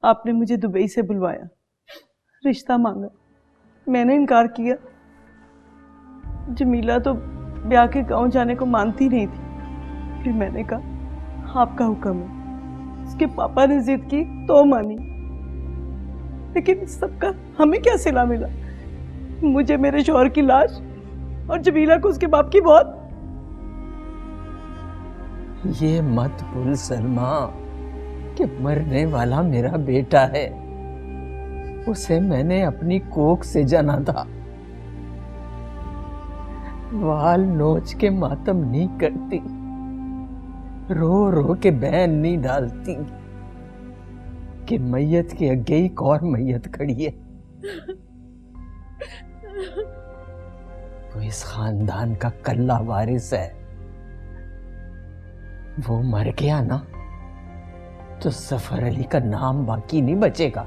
आपने मुझे दुबई से बुलवाया, रिश्ता मांगा, मैंने इनकार किया। जमीला तो ब्याह के गांव जाने को मानती नहीं थी। फिर मैंने कहा आपका हुक्म है। उसके पापा ने जिद की तो मानी, लेकिन सबका हमें क्या सिला मिला? मुझे मेरे शौहर की लाश और जमीला को उसके बाप की मौत। ये मत भूल सलमा कि मरने वाला मेरा बेटा है। उसे मैंने अपनी कोख से जाना था। वाल नोच के मातम नहीं करती, रो रो के बैन नहीं डालती कि मैयत के आगे एक और मैयत खड़ी है। वो इस खानदान का कल्ला वारिस है। वो मर गया ना तो जफर अली का नाम बाकी नहीं बचेगा।